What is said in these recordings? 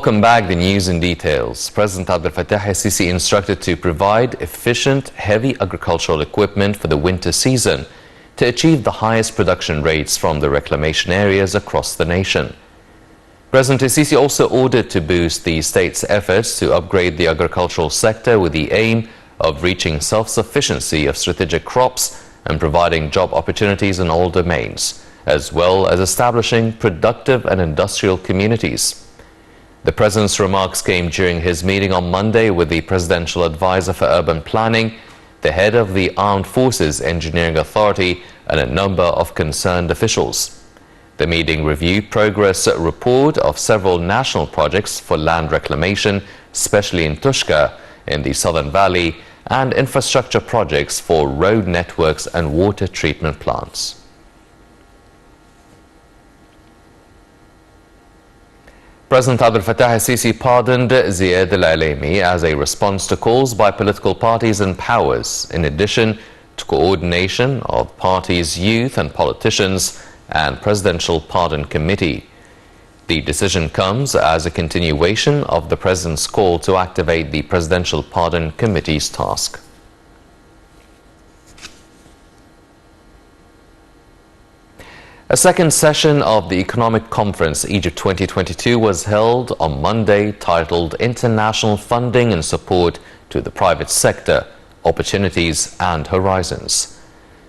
Welcome back. The news in details. President Abdel Fattah al-Sisi instructed to provide efficient, heavy agricultural equipment for the winter season to achieve the highest production rates from the reclamation areas across the nation. President al-Sisi also ordered to boost the state's efforts to upgrade the agricultural sector with the aim of reaching self-sufficiency of strategic crops and providing job opportunities in all domains, as well as establishing productive and industrial communities. The President's remarks came during his meeting on Monday with the Presidential Advisor for Urban Planning, the head of the Armed Forces Engineering Authority, and a number of concerned officials. The meeting reviewed progress report of several national projects for land reclamation, especially in Tushka, in the Southern Valley, and infrastructure projects for road networks and water treatment plants. President Abdel Fattah al-Sisi pardoned Ziad al-Alemi as a response to calls by political parties and powers, in addition to coordination of parties, youth and politicians and Presidential Pardon Committee. The decision comes as a continuation of the President's call to activate the Presidential Pardon Committee's task. A second session of the Economic Conference Egypt 2022 was held on Monday, titled International Funding and Support to the Private Sector, Opportunities and Horizons.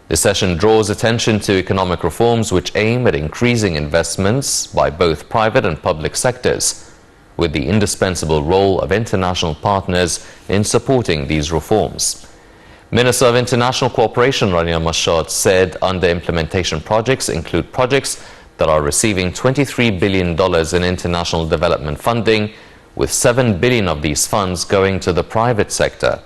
The session draws attention to economic reforms which aim at increasing investments by both private and public sectors, with the indispensable role of international partners in supporting these reforms. Minister of International Cooperation Rania Mashad said under implementation projects include projects that are receiving $23 billion in international development funding, with $7 billion of these funds going to the private sector.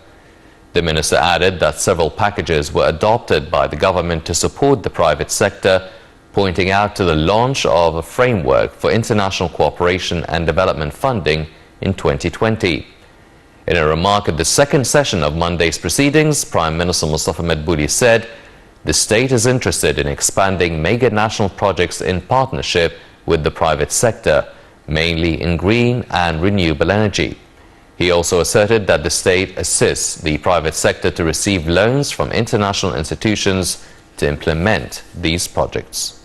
The minister added that several packages were adopted by the government to support the private sector, pointing out to the launch of a framework for international cooperation and development funding in 2020. In a remark at the second session of Monday's proceedings, Prime Minister Mustafa Madbouli said the state is interested in expanding mega national projects in partnership with the private sector, mainly in green and renewable energy. He also asserted that the state assists the private sector to receive loans from international institutions to implement these projects.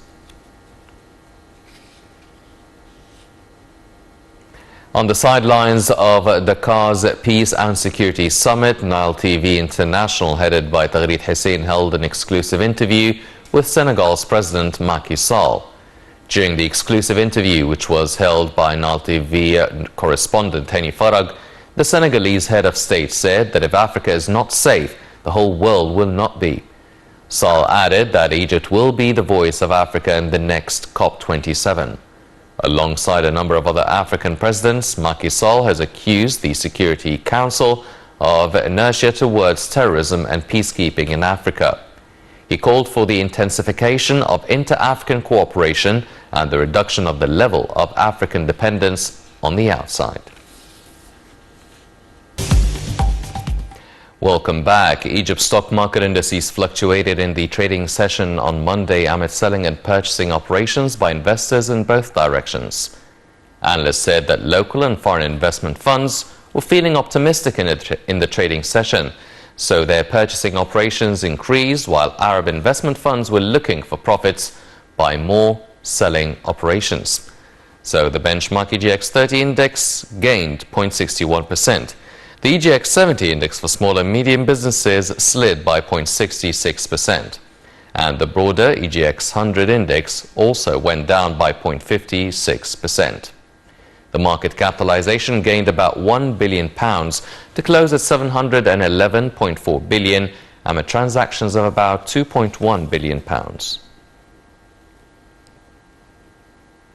On the sidelines of Dakar's Peace and Security Summit, Nile TV International, headed by Taghreed Hussein, held an exclusive interview with Senegal's President Macky Sall. During the exclusive interview, which was held by Nile TV correspondent Hani Farag, the Senegalese head of state said that if Africa is not safe, the whole world will not be. Sall added that Egypt will be the voice of Africa in the next COP27. Alongside a number of other African presidents, Macky Sall has accused the Security Council of inertia towards terrorism and peacekeeping in Africa. He called for the intensification of inter-African cooperation and the reduction of the level of African dependence on the outside. Welcome back. Egypt's stock market indices fluctuated in the trading session on Monday amid selling and purchasing operations by investors in both directions. Analysts said that local and foreign investment funds were feeling optimistic in the trading session, so their purchasing operations increased, while Arab investment funds were looking for profits by more selling operations. So the benchmark EGX 30 index gained 0.61%. The EGX 70 index for small and medium businesses slid by 0.66%, and the broader EGX 100 index also went down by 0.56%. The market capitalization gained about £1 billion to close at £711.4 billion, amid transactions of about £2.1 billion.